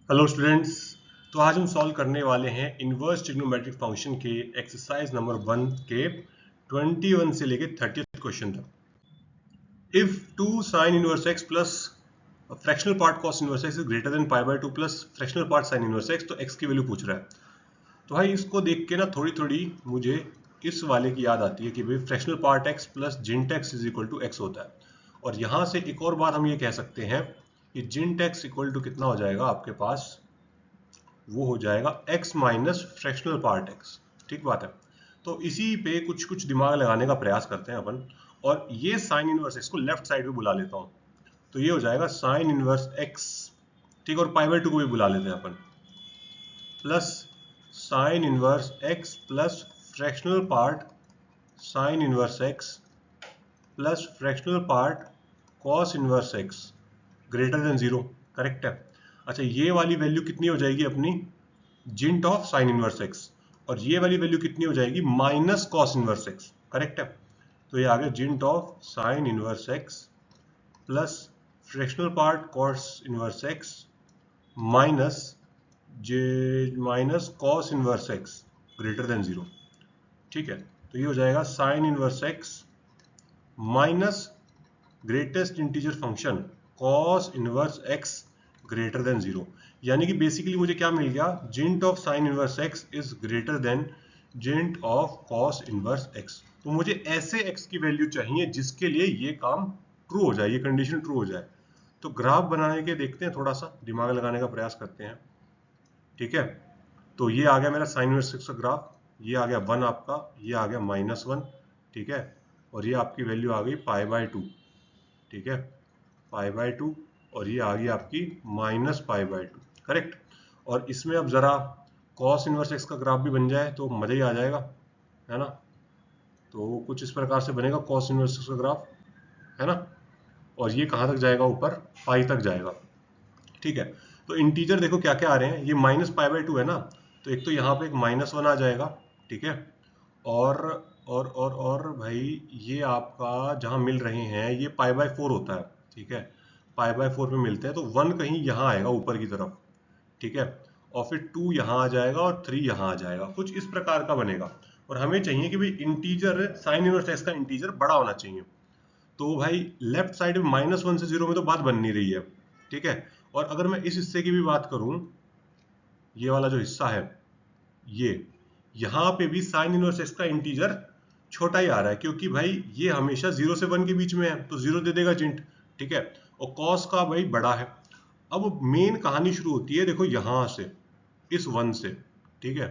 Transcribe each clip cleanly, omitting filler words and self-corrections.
Hello students. तो आज हम सॉल्व करने वाले हैं इनवर्स ट्रिग्नोमेट्रिक फंक्शन के एक्सरसाइज नंबर 1 के 21 से लेके 30th क्वेश्चन तक। If 2 sin inverse x plus fractional part cos inverse x is greater than pi by 2 plus fractional part sin inverse x, तो x की वैल्यू पूछ रहा है। तो भाई इसको देख के ना थोड़ी थोड़ी मुझे इस वाले की याद आती है कि भाई fractional part x plus gint x is equal to x होता है। और यहाँ से एक और बात हम ये कह सकते हैं कि जिंट x इक्वल टू कितना हो जाएगा आपके पास, वो हो जाएगा x minus fractional part x। ठीक बात है। तो इसी पे कुछ कुछ दिमाग लगाने का प्रयास करते हैं अपन, और ये साइन इनवर्स x को लेफ्ट साइड पे बुला लेता हूँ। तो ये हो जाएगा साइन इनवर्स x, ठीक, और पाई बाय 2 को भी बुला लेते हैं अपन, plus sine inverse x plus fractional part sine inverse x plus fractional part cos inverse x greater than 0। Correct है। अच्छा, ये वाली वैल्यू कितनी हो जाएगी अपनी, gint of sine inverse X, और ये वाली वैल्यू कितनी हो जाएगी, minus cos inverse X. Correct है। तो ये आ गया gint of sine inverse x plus fractional part cos inverse X minus minus cos inverse X greater than 0। ठीक है। तो ये हो जाएगा sine inverse X minus greatest integer function cos inverse X greater than 0। यानी कि बेसिकली मुझे क्या मिल गया, gint of sine inverse X is greater than gint of cos inverse x. तो मुझे ऐसे एक्स की वैल्यू चाहिए जिसके लिए ये काम ट्रू हो जाए, ये कंडीशन ट्रू हो जाए। तो ग्राफ बनाने के देखते हैं, थोड़ा सा दिमाग लगाने का प्रयास करते हैं। ठीक है। तो ये आ गया मेरा साइन इनवर्स एक्स का ग्राफ, ये आ गया 1 आपका, ये आ गया -1। ठीक है। और ये आपकी वैल्यू आ गई पाई बाय 2। ठीक है, पाई बाय 2, और ये आ गई आपकी माइनस पाई बाय 2। करेक्ट। और इसमें अब जरा कॉस इनवर्स एक्स का ग्राफ भी बन जाए तो मजा ही आ जाएगा, है ना। तो कुछ इस प्रकार से बनेगा कॉस इनवर्स एक्स का ग्राफ, है ना। और ये कहाँ तक जाएगा, ऊपर पाई तक जाएगा। ठीक है। तो इंटीजर देखो क्या क्या आ रहे हैं, ये माइनस पाई बाय 2 है ना, तो एक तो यहाँ पे एक -1 आ जाएगा। ठीक है। और और भाई ये आपका जहाँ मिल रहे हैं ये पाई बाय 4 होता है। ठीक है, पाई बाय 4 पे मिलते हैं, तो 1 कहीं यहाँ आएगा ऊपर की तरफ। ठीक है। और फिर 2 यहाँ आ जाएगा और 3 यहाँ आ जाएगा, कुछ इस प्रकार का बनेगा। और हमें चाहिए कि भाई इंटीजर साइन इनवर्स एक्स का इंटीजर बड़ा होना चाहिए। तो भाई लेफ्ट साइड में -1 से 0 में तो बात बन नहीं रही है। ठीक है। और अगर मैं इस हिस्से की भी बात करूं, ये वाला जो हिस्सा है, ये यहाँ पे भी साइन इनवर्स एक्स का इंटीजर छोटा ही आ रहा है, क्योंकि भाई ये हमेशा 0 से 1 के बीच में है, तो 0 दे देगा जिंट। ठीक है। और कॉस का भाई बड़ा है। अब मेन कहानी शुरू होती है, देखो यहां से, इस 1 से। ठीक है।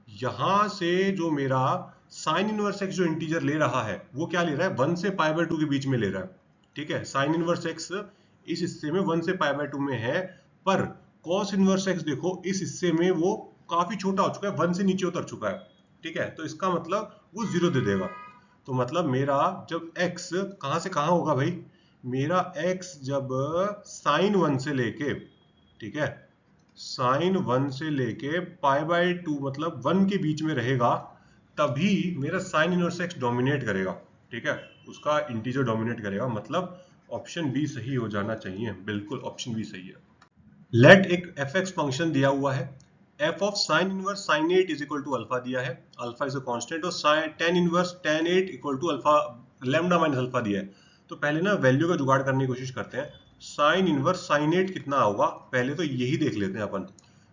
यहां से जो मेरा साइन इनवर्स एक्स जो इंटीजर ले रहा है, वो क्या ले रहा है, 1 से पाई बाय 2 के बीच में ले रहा है। ठीक है। साइन इनवर्स एक्स इस हिस्से में 1 से पाई बाय 2 में है, पर कॉस इनवर्स एक्स देखो इस हिस्से में वो काफी छोटा हो चुका है, 1 से नीचे उतर चुका है। ठीक है। तो इसका मतलब वो 0 दे देगा। तो मतलब मेरा जब x कहां से कहां होगा भाई, मेरा x जब साइन 1 से लेके, ठीक है, साइन 1 से लेके पाई बाय 2 मतलब 1 के बीच में रहेगा, तभी मेरा साइन इनवर्स एक्स डोमिनेट करेगा। ठीक है, उसका इंटीजर डोमिनेट करेगा। मतलब ऑप्शन बी सही हो जाना चाहिए, बिल्कुल ऑप्शन बी सही है। लेट एक एफ एक्स फंक्शन दिया हुआ है, F of sine inverse sine 8 is equal to alpha दिया है, अल्फा इज अ कांस्टेंट, और tan inverse tan 8 equal to alpha lambda minus alpha दिया है। तो पहले ना वैल्यू का जुगाड़ करने की कोशिश करते हैं। साइन इनवर्स साइन 8 कितना होगा, पहले तो यही देख लेते हैं अपन।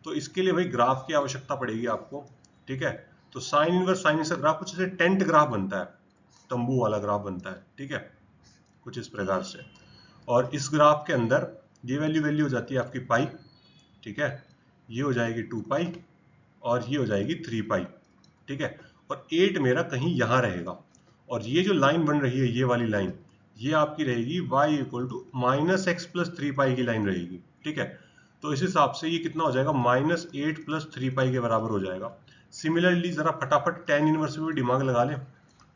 तो इसके लिए भाई ग्राफ की आवश्यकता पड़ेगी आपको। ठीक है। तो साइन इनवर्स साइन का ग्राफ कुछ ऐसे टेंट ग्राफ बनता है, तंबू वाला ग्राफ बनता है। ठीक है, कुछ इस प्रकार से। और इस ग्राफ के अंदर ये वैल्यू वैल्यू हो जाती है आपकी पाई। ठीक है, ये हो जाएगी 2 पाई और ये हो जाएगी 3 पाई। ठीक है। और 8 मेरा कहीं यहाँ रहेगा, और ये जो लाइन बन रही है, ये वाली लाइन, ये आपकी रहेगी y equal to minus x plus 3 pi की लाइन रहेगी। ठीक है। तो इस हिसाब से ये कितना हो जाएगा, -8 प्लस 3 पाई के बराबर हो जाएगा। सिमिलरली जरा फटाफट टेन इनवर्स पे भी दिमाग लगा ले,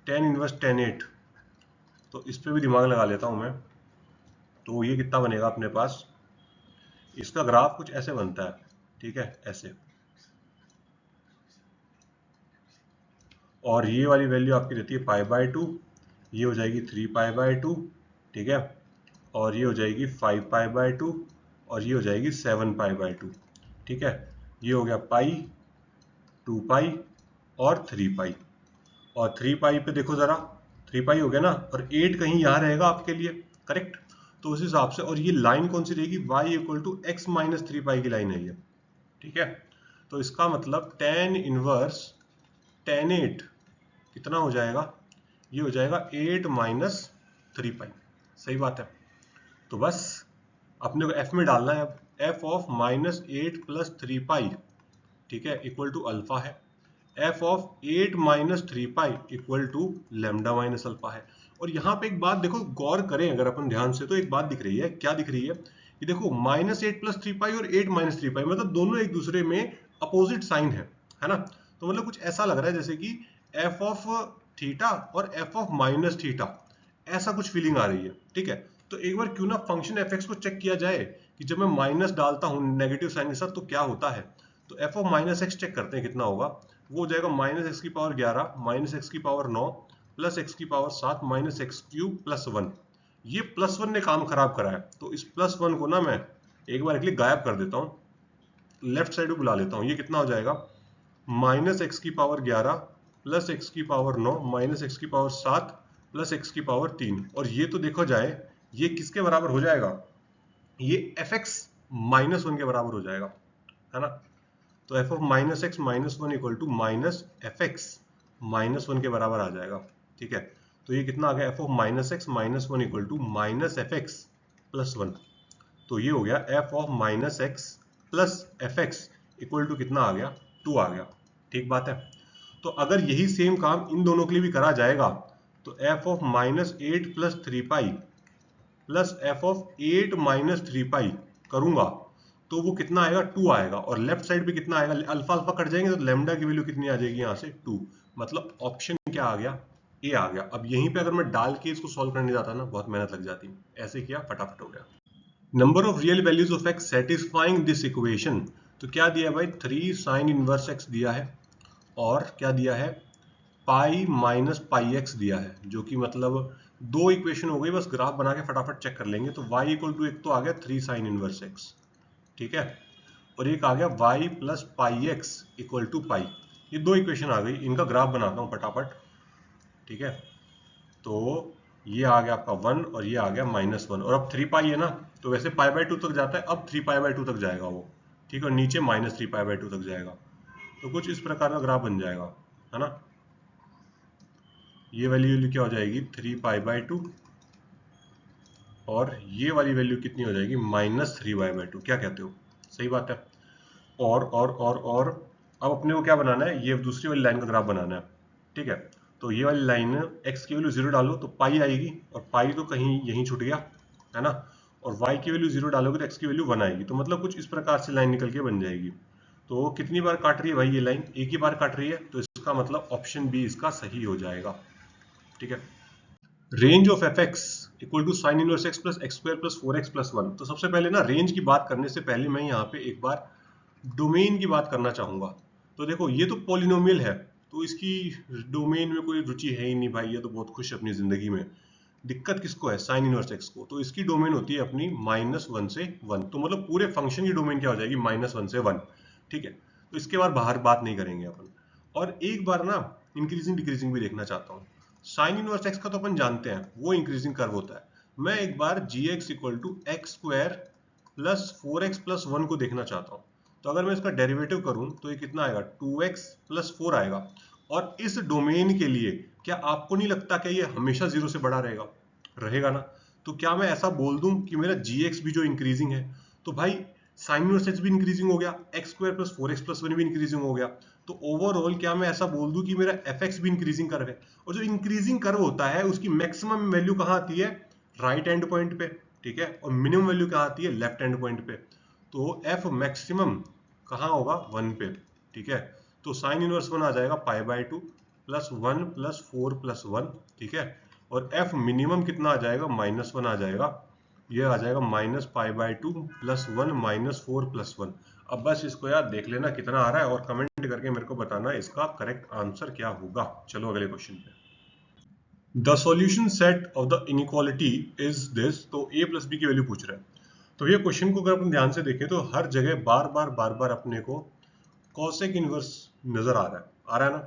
टेन इनवर्स टेन 8, तो इस पे भी दिमाग लगा लेता हूं मैं। तो ये कितना बनेगा अपने पास, इसका ग्राफ कुछ ऐसे बनता है। ठीक है, ऐसे। और ये वाली वैल्यू आपकी रहती है पाई बाय 2, ये हो जाएगी 3 पाई बाय 2। ठीक है। और ये हो जाएगी 5 पाई बाय 2, और ये हो जाएगी 7 पाई बाई 2। ठीक है, ये हो गया पाई, 2 पाई और 3 पाई। और 3 पाई पे देखो जरा, 3 पाई हो गया ना, और 8 कहीं यहाँ रहेगा आपके लिए, करेक्ट। तो उस हिसाब से, और ये लाइन कौन सी रहेगी, y equal to x minus 3 pi की लाइन है ये। ठीक है, तो इसका मतलब tan इनवर्स tan 8 कितना हो जाएगा, ये हो जाएगा 8 माइनस 3 पाई। सही बात है। तो बस अपने को f में डालना है अब, f of minus 8 plus 3 pi, ठीक है, इक्वल टू अल्फा है। f of 8 minus 3 pi equal to lambda minus alpha है। और यहाँ पे एक बात देखो, गौर करें अगर अपन ध्यान से, तो एक बात दिख रही है, क्या दिख रही है, ये देखो माइनस 8 प्लस 3 पाई और 8 माइनस 3 पाई, मतलब दोनों एक दूसरे में अपोजिट साइन है ना। तो मतलब कुछ ऐसा लग रहा है जैसे कि f ऑफ थीटा और f ऑफ माइनस थीटा, ऐसा कुछ फीलिंग आ रही है। ठीक है, तो एक बार क्यों ना फंक्शन fx को चेक किया जाए कि जब मैं माइनस डालता हूं नेगेटिव साइन के साथ तो क्या होता है। तो f of minus x check करते हैं कितना होगा, वो हो जाएगा माइनस एक्स की पावर 11 माइनस एक्स की पावर 9 प्लस एक्स की power 7 minus x cube plus 1। ये प्लस 1 ने काम खराब करा है, तो इस प्लस 1 को ना मैं एक बार के लिए गायब कर देता हूँ, लेफ्ट साइड में बुला लेता हूँ। ये कितना हो जाएगा, माइनस एक्स की पावर 11 प्लस एक्स की पावर 9 माइनस एक्स की पावर 7 प्लस एक्स की पावर 3। और ये तो देखो जाए ये किसके बराबर हो जाएगा, ये fx माइनस 1 के बराबर हो जाएगा, है ना। तो f of minus x minus 1 equal to minus fx minus 1 के बराबर आ जाएगा। ठीक है, तो ये कितना आ गया, f of minus x minus 1 equal to minus fx plus 1। तो ये हो गया f of minus x plus fx equal to कितना आ गया, 2 आ गया। ठीक बात है। तो अगर यही सेम काम इन दोनों के लिए भी करा जाएगा तो f of minus 8 plus 3 pi plus f of 8 minus 3 पाई करूंगा तो वो कितना आएगा, 2 आएगा। और लेफ्ट साइड पे कितना आएगा, अल्फा अल्फा कट जाएंगे तो लेमडा की वैल्यू कितनी आ जाएगी यहाँ से, 2। मतलब ऑप्शन क्या आ गया, ए आ गया। अब यहीं पे अगर मैं डाल के इसको सॉल्व करने जाता ना बहुत मेहनत लग जाती, ऐसे किया फटाफट हो गया। Number of real values of X satisfying this equation, तो क्या दिया है भाई, 3 साइन इनवर्स एक्स दिया है और क्या दिया है, पाई माइनस पाई एक्स दिया है, जो कि मतलब दो इक्वेशन हो गई। बस ग्राफ बना के फटाफट चेक कर लेंगे। तो y इक्वल टू एक तो आ गया 3 साइन इनवर्स एक्स, ठीक है, और एक आ गया y plus pi X equal to pi. ये दो इक्वेशन आ गई, इनका ग्राफ बनाता हूँ फटाफट। ठीक है, तो ये आ गया आपका 1 और ये आ गया माइनस 1। और अब 3 पाई है ना, तो वैसे पाई बाई 2 तक जाता है, अब 3 पाई बाई 2 तक जाएगा वो। ठीक है, और नीचे माइनस 3 पाई बाई 2 तक जाएगा। तो कुछ इस प्रकार का ग्राफ बन जाएगा, है ना। ये वैल्यू क्या हो जाएगी, 3 पाई बाई 2, और ये वाली वैल्यू कितनी हो जाएगी, माइनस 3 पाई बाई 2। क्या कहते हो, सही बात है। और अब अपने को क्या बनाना है, ये दूसरी वाली लाइन का ग्राफ बनाना है। ठीक है, तो ये वाली लाइन x की वैल्यू 0 डालो तो पाई आएगी, और पाई तो कहीं यहीं छूट गया, है ना। और y की वैल्यू 0 डालोगे तो x की वैल्यू 1 आएगी। तो मतलब कुछ इस प्रकार से लाइन निकल के बन जाएगी। तो कितनी बार काट रही है भाई ये लाइन, एक ही बार काट रही है, तो इसका मतलब ऑप्शन बी इसका सही हो जाएगा। ठीक है, range of F x equal to sine inverse x plus x square plus 4x plus 1। तो सबसे पहले ना रेंज की बात करने से पहले मैं यहाँ पे एक बार डोमेन की बात करना चाहूंगा। तो देखो ये तो पॉलिनोमियल है, तो इसकी डोमेन में कोई रुचि है ही नहीं भाई, ये तो बहुत खुश है अपनी जिंदगी में। दिक्कत किसको है, साइन इनवर्स एक्स को। तो इसकी डोमेन होती है अपनी -1 से 1। तो मतलब पूरे फंक्शन की डोमेन क्या हो जाएगी, -1 से 1। ठीक है, तो इसके बाद बाहर बात नहीं करेंगे अपन। और एक बार ना इंक्रीजिंग डिक्रीजिंग भी देखना चाहता हूँ। साइन इनवर्स एक्स का तो अपन जानते हैं वो इंक्रीजिंग कर्व होता है। मैं एक बार gx equal to x square plus 4x plus 1 को देखना चाहता हूँ। तो अगर मैं इसका डेरिवेटिव करूं तो ये कितना आएगा, 2x प्लस 4 आएगा। और इस डोमेन के लिए क्या आपको नहीं लगता कि ये हमेशा 0 से बड़ा रहेगा, रहेगा ना। तो क्या मैं ऐसा बोल दूं कि मेरा gx भी जो इंक्रीजिंग है, तो भाई साइन इनवर्स एक्स भी इंक्रीजिंग हो गया, x square plus 4x plus 1 भी इंक्रीजिंग हो गया। तो ओवरऑल क्या मैं ऐसा बोल दूं कि मेरा fx भी इंक्रीजिंग कर्व है। और जो इंक्रीजिंग कर्व होता है उसकी मैक्सिमम वैल्यू कहाँ आती है, राइट एंड पॉइंट पे। ठीक है, और मिनिमम वैल्यू कहाँ आती है, लेफ्ट एंड पॉइंट पे। तो f मैक्सिमम कहाँ होगा, 1 पे। ठीक है, तो साइन इनवर्स 1 आ जाएगा pi by 2 plus 1 plus 4 plus 1। ठीक है, और f मिनिमम कितना आ जाएगा, -1 आ जाएगा। ये आ जाएगा minus pi by 2 plus 1 minus 4 plus 1। अब बस इसको यार देख लेना कितना आ रहा है, और कमेंट करके मेरे को बताना इसका करेक्ट आंसर क्या होगा। चलो अगले क्वेश्चन पे। The solution set of the inequality is this. तो a प्लस बी की वैल्यू पूछ रहा है। तो ये क्वेश्चन को अगर अपन ध्यान से देखें तो हर जगह बार बार अपने को कॉसेक इनवर्स नजर आ रहा है ना।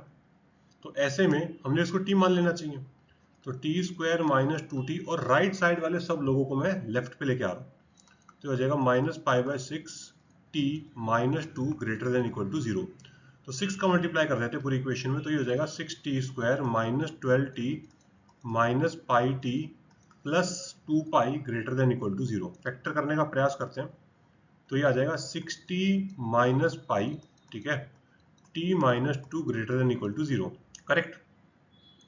तो ऐसे में हमने इसको टी मान लेना चाहिए। तो टी स्क्वायर माइनस 2t, और राइट साइड वाले सब लोगों को मैं लेफ्ट पे लेके आ रहा हूँ। तो हो जाएगा -π/6 t -2 greater than equal to 0। तो 6 का मल्टीप्लाई कर देते हैं पूरी इक्वेशन में, तो ये हो जाएगा 6t square minus 12t minus πt plus 2π greater than equal to 0। Factor करने का प्रयास करते हैं, तो ये आ जाएगा 6t माइनस पाई, ठीक है, t minus 2 greater than equal to 0, correct.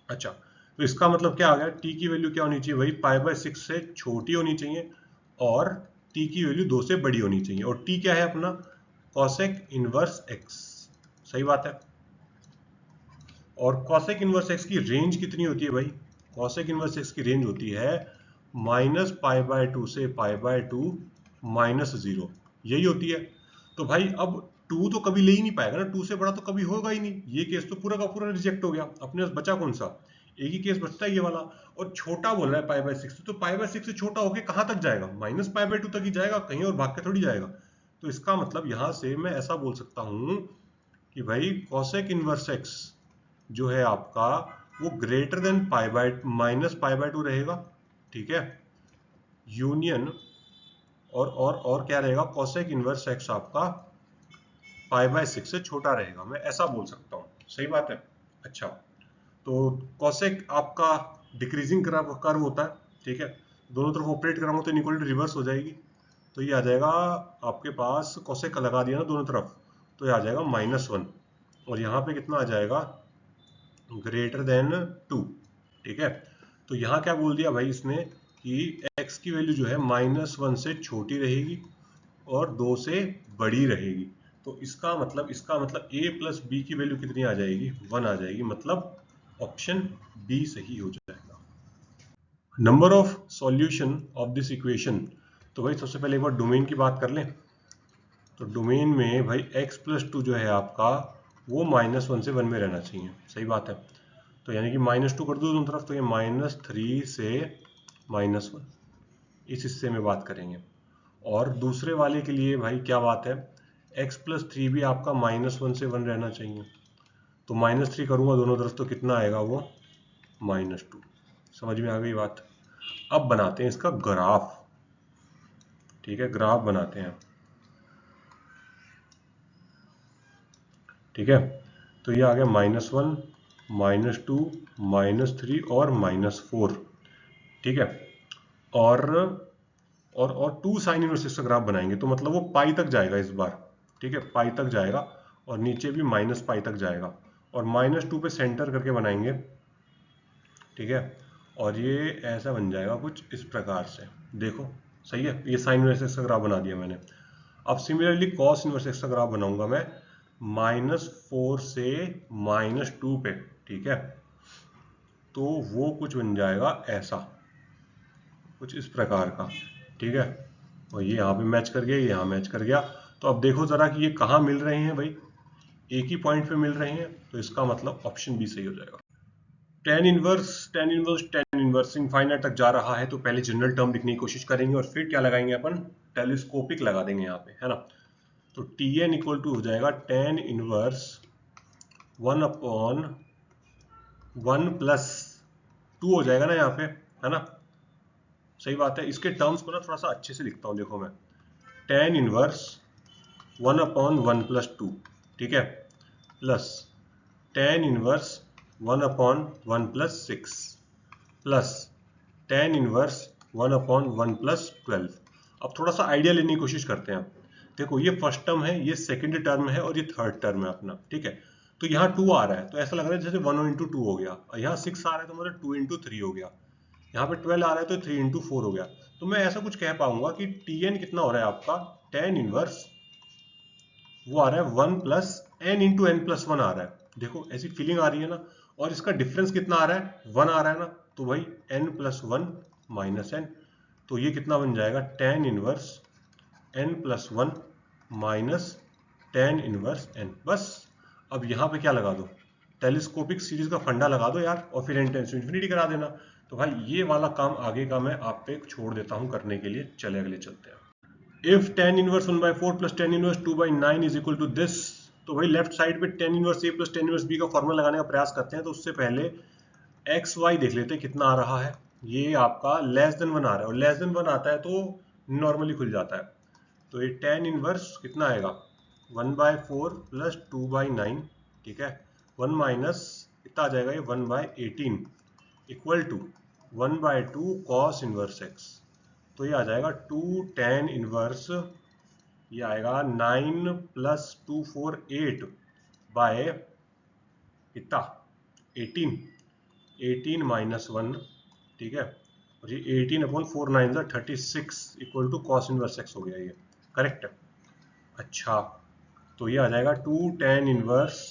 अच्छा, तो इसका मतलब क्या आ गया, t की वैल्यू क्या होनी चाहिए, वही π/6 से छोटी होनी चाहिए और t की वैल्यू 2 से बड़ी होनी चाहिए। और t क्या है अपना, कॉसेक इनवर्स x, सही बात है। और कॉसेक इनवर्स x की रेंज कितनी होती है भाई, कॉसेक इनवर्स x की रेंज होती है -π/2 से π/2 -0, यही होती है। तो भाई अब 2 तो कभी ले ही नहीं पाएगा ना, 2 से बड़ा तो कभी होगा ही नहीं। ये केस तो पूरा का पूरा रिजेक्ट हो गया, अपने पास बचा कौन सा, एक ही केस बचता है ये वाला। और छोटा बोल रहा है π/6, तो π/6 से छोटा होके कहां तक जाएगा, -π/2 तक ही जाएगा, कहीं और भाग के थोड़ी जाएगा। तो इसका मतलब यहां से मैं ऐसा बोल सकता हूं कि भाई कॉसेक इनवर्स x जो है आपका वो ग्रेटर देन -π/2 रहेगा, ठीक है, यूनियन और क्या रहेगा, कॉसेक इनवर्स x आपका π/6 से छोटा रहेगा, मैं ऐसा बोल सकता हूँ, सही बात है। अच्छा, तो कॉसेक आपका डिक्रीजिंग कर्व होता है, ठीक है, दोनों तरफ ऑपरेट कराऊंगा तो इनइक्वालिटी रिवर्स हो जाएगी। तो ये आ जाएगा आपके पास, कॉसेक का लगा दिया ना दोनों तरफ, तो ये आ जाएगा -1, और यहाँ पे कितना आ जाएगा, ग्रेटर देन 2, ठीक है। तो यहाँ क्या बोल दिया भाई इसने कि x की वैल्यू जो है -1 से छोटी रहेगी और 2 से बड़ी रहेगी। तो इसका मतलब a प्लस बी की वैल्यू कितनी आ जाएगी, 1 आ जाएगी, मतलब ऑप्शन बी सही हो जाएगा। Number of solution of this equation, तो भाई सबसे पहले एक बार डोमेन की बात कर लें। तो डोमेन में भाई x+2 जो है आपका वो -1 से 1 में रहना चाहिए, सही बात है। तो यानी कि -2 कर दो दोनों तरफ, तो ये -3 से -1, इस हिस्से में बात करेंगे। और दूसरे वाले के लिए भाई क्या बात है, x+3 भी आपका -1 से 1 रहना चाहिए। तो -3 करूंगा दोनों तरफ तो कितना आएगा, वो -2। समझ में आ गई बात। अब बनाते हैं इसका ग्राफ, ठीक है, ग्राफ बनाते हैं, ठीक है। तो ये आ गया -1, -2, -3 और -4, ठीक है। और 2 साइन इनवर्स का ग्राफ बनाएंगे, तो मतलब वो पाई तक जाएगा इस बार, ठीक है, पाई तक जाएगा, और नीचे भी -π तक जाएगा, और -2 पे सेंटर करके बनाएंगे, ठीक है। और ये ऐसा बन जाएगा कुछ इस प्रकार से, देखो सही है, ये साइन इनवर्स का ग्राफ बना दिया मैंने। अब सिमिलरली कॉस इनवर्स का ग्राफ बनाऊंगा मैं -4 से -2 पे, ठीक है। तो वो कुछ बन जाएगा ऐसा, कुछ इस प्रकार का, ठीक है। और ये यहाँ पे मैच कर गया, ये यहाँ मैच कर गया। तो अब देखो जरा कि ये कहाँ मिल रहे हैं भाई, एक ही पॉइंट पे मिल रहे हैं, तो इसका मतलब ऑप्शन बी सही हो जाएगा। tan इनवर्स इनफाइनाइट तक जा रहा है, तो पहले जनरल टर्म लिखने की कोशिश करेंगे और फिर क्या लगाएंगे अपन, टेलीस्कोपिक लगा देंगे यहाँ पे, है ना। तो Tn इक्वल टू हो जाएगा tan इनवर्स 1/1 प्लस 2 हो जाएगा ना यहाँ पे, है ना, सही बात है। इसके टर्म्स को ना थोड़ा सा अच्छे से लिखता हूँ, देखो मैं tan इनवर्स 1/1 प्लस 2, ठीक है, plus tan inverse 1/1 plus 6 plus tan inverse 1/1 plus 12। अब थोड़ा सा आइडिया लेने की कोशिश करते हैं। देखो ये फर्स्ट टर्म है, ये सेकेंड टर्म है, और ये थर्ड टर्म है अपना, ठीक है। तो यहाँ 2 आ रहा है, तो ऐसा लग रहा है जैसे 1 इंटू 2 हो गया, और यहाँ 6 आ रहा है तो मतलब 2 इंटू 3 हो गया, यहाँ पे 12 आ रहा है तो 3 इंटू 4 हो गया। तो मैं ऐसा कुछ कह पाऊंगा कि Tn कितना हो रहा है आपका, tan इनवर्स वो आ रहा है 1 plus n into n plus 1 आ रहा है, देखो ऐसी फीलिंग आ रही है ना। और इसका डिफरेंस कितना आ रहा है, 1 आ रहा है ना, तो भाई n प्लस 1 माइनस n, तो ये कितना बन जाएगा, tan inverse n plus 1 minus tan inverse n। बस अब यहाँ पे क्या लगा दो, टेलीस्कोपिक सीरीज का फंडा लगा दो यार, और फिर n टेंस टू इन्फिनिटी करा देना। तो भाई ये वाला काम आगे का मैं आप पे छोड़ देता हूँ करने के लिए, चले अगले चलते हैं। If tan inverse 1/4 plus tan inverse 2/9 is equal to this, तो भाई लेफ्ट साइड पे tan inverse a plus tan inverse b का फॉर्मूला लगाने का प्रयास करते हैं। तो उससे पहले एक्स वाई देख लेते हैं कितना आ रहा है। ये आपका लेस देन 1 आ रहा है, और लेस देन 1 आता है तो नॉर्मली खुल जाता है। तो ये tan इनवर्स कितना आएगा 1/4 प्लस 2/9, ठीक है, 1 माइनस कितना आ जाएगा ये 1/18 equal to 1/2 cos inverse x. तो ये आ जाएगा 2 tan इनवर्स, ये आएगा 9 प्लस 2 4 8 बाय कितना 18, 18 माइनस 1, ठीक है, और ये 18/4 9 36 equal to cos inverse x हो गया ये, करेक्ट है। अच्छा, तो ये आ जाएगा 2 tan इनवर्स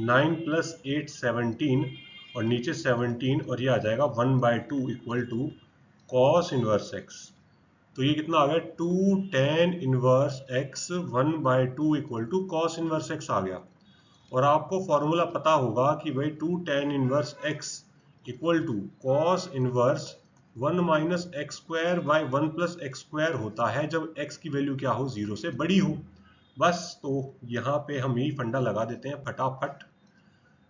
9 प्लस 8 17 और नीचे 17, और ये आ जाएगा 1/2 equal to cos inverse x. तो ये कितना आ गया 2 tan inverse X 1/2 equal to cos inverse X आ गया। और आपको फॉर्मूला पता होगा कि भाई 2 tan inverse x equal to cos inverse 1 minus x square by 1 plus x square होता है जब x की वैल्यू क्या हो 0 से बड़ी हो। बस, तो यहाँ पे हम यही फंडा लगा देते हैं फटाफट।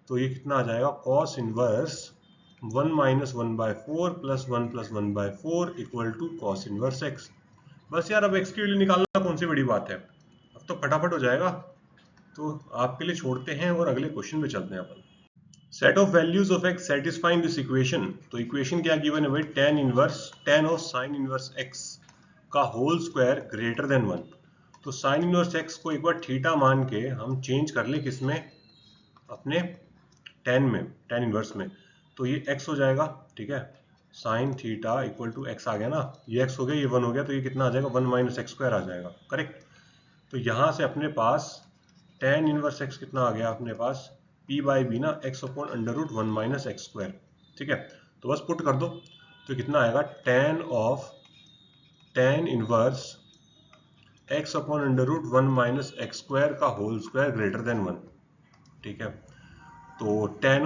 तो ये कितना आ जाएगा cos inverse 1 minus 1/4 plus 1 plus 1/4 equal to cos inverse x। बस यार, अब x की वैल्यू निकालना कौन सी बड़ी बात है, अब तो फटाफट हो जाएगा। तो आपके लिए छोड़ते हैं और अगले क्वेश्चन पे चलते हैं अपन। Set of values of X satisfying this equation. तो इक्वेशन क्या गिवन है भाई, tan of sine inverse X का होल स्क्वायर ग्रेटर देन 1। तो साइन इनवर्स एक्स को एक बार थीटा मान के हम चेंज कर ले किसमें, अपने tan इनवर्स में। तो ये x हो जाएगा, ठीक है, sine theta equal to X आ गया ना, ये x हो गया, ये 1 हो गया, तो ये कितना आ जाएगा 1 माइनस एक्स स्क्वायर आ जाएगा, करेक्ट। तो यहाँ से अपने पास tan इनवर्स x कितना आ गया अपने पास, p/b ना x upon under root 1 minus x square, ठीक है। तो बस पुट कर दो, तो कितना आएगा tan inverse x upon under root 1 minus x square का होल स्क्वायर ग्रेटर देन 1, ठीक है। तो tan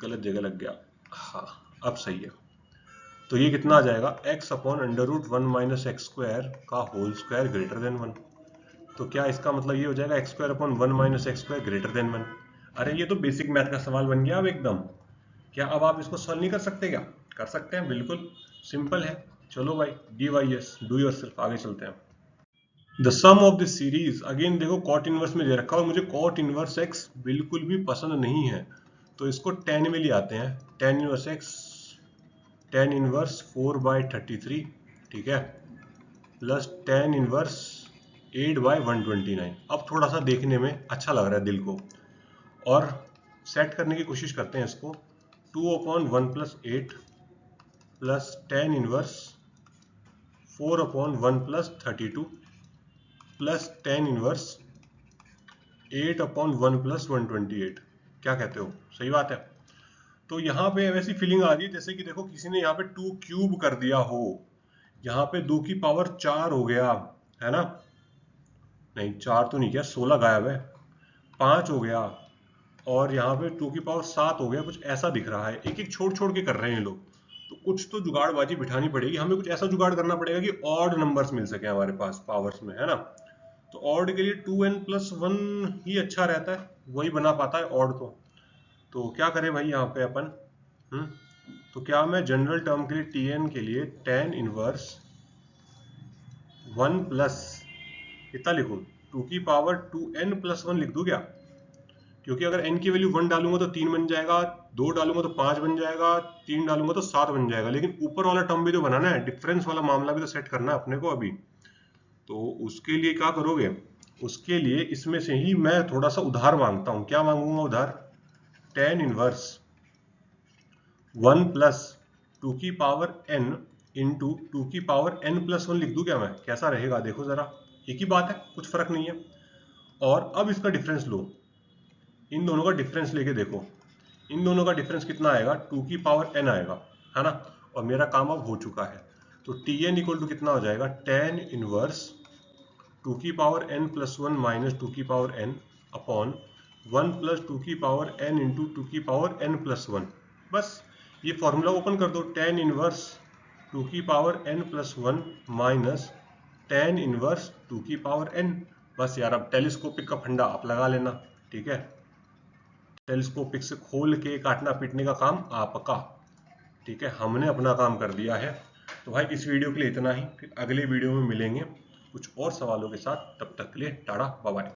गलत जगह लग गया, हाँ अब सही है। तो ये कितना आ जाएगा x upon under root 1 minus x square का होल स्क्वायर ग्रेटर देन 1। तो क्या इसका मतलब ये हो जाएगा x square upon 1 minus x square greater than 1। अरे ये तो बेसिक मैथ का सवाल बन गया अब एकदम। क्या अब आप इसको सॉल्व नहीं कर सकते क्या, कर सकते हैं, बिल्कुल सिंपल है। चलो भाई, DYS डू योरसेल्फ, आगे चलते हैं। The sum of this series, again देखो कॉट इनवर्स में दे रखा है और मुझे कॉट इनवर्स एक्स बिल्कुल भी पसंद नहीं है, तो इसको tan में ले आते हैं। tan inverse x, tan inverse 4/33, ठीक है, प्लस tan इनवर्स 8/129। अब थोड़ा सा देखने में अच्छा लग रहा है दिल को, और सेट करने की कोशिश करते हैं इसको। 2/1 plus 8 plus tan inverse 4/1 plus 32 plus tan inverse 8/1 plus 128। क्या कहते हो, सही बात है। तो यहाँ पे वैसी फीलिंग आ रही है जैसे कि देखो किसी ने यहाँ पे 2 क्यूब कर दिया हो, यहाँ पे 2 की पावर 4 हो गया है ना, नहीं 4 तो नहीं किया, 16 गायब है, 5 हो गया, और यहाँ पे 2 की पावर 7 हो गया, कुछ ऐसा दिख रहा है। एक एक छोड़ छोड़ के कर रहे हैं लोग, तो कुछ तो जुगाड़बाजी बिठानी पड़ेगी हमें, कुछ ऐसा जुगाड़ करना पड़ेगा कि ऑड नंबर्स मिल सके हमारे पास पावर्स में, है ना। तो ऑड के लिए 2n+1 ही अच्छा रहता है, वही बना पाता है ऑड तो क्या करें भाई यहाँ पे अपन, तो क्या मैं जनरल टर्म के लिए tn के लिए tan इनवर्स 1 प्लस कितना लिखूं, 2 की पावर 2n+1 लिख दूं क्या, क्योंकि अगर n की वैल्यू 1 डालूंगा तो 3 बन जाएगा, 2 डालूंगा तो 5 बन जाएगा, 3 डालूंगा तो 7 बन जाएगा, लेकिन ऊपर वाला टर्म भी तो बनाना है, डिफरेंस वाला मामला भी तो सेट करना है अपने को अभी। तो उसके लिए क्या करोगे, उसके लिए इसमें से ही मैं थोड़ा सा उधार मांगता हूं। क्या मांगूंगा उधार, tan इनवर्स 1 प्लस 2 की पावर n इंटू 2 की पावर n+1 लिख दूं क्या मैं, कैसा रहेगा देखो जरा, एक ही बात है, कुछ फर्क नहीं है। और अब इसका डिफरेंस लो, इन दोनों का डिफरेंस लेके देखो, इन दोनों का डिफरेंस कितना आएगा, 2 की पावर n आएगा, है ना। और मेरा काम अब हो चुका है, तो tn इक्वल टू कितना हो जाएगा, tan इनवर्स 2 की पावर n+1 माइनस 2 की पावर n अपॉन 1 प्लस 2 की पावर n इंटू 2 की पावर n+1। बस ये फॉर्मूला ओपन कर दो, tan इनवर्स 2 की power n+1 minus tan inverse 2 की पावर n। बस यार अब टेलीस्कोपिक का फंडा आप लगा लेना, ठीक है। टेलीस्कोपिक से खोल के काटना पीटने का काम आपका, ठीक है। हमने अपना काम कर दिया है। तो भाई इस वीडियो के लिए इतना ही, फिर अगले वीडियो में मिलेंगे कुछ और सवालों के साथ। तब तक के लिए टाटा बाय बाय।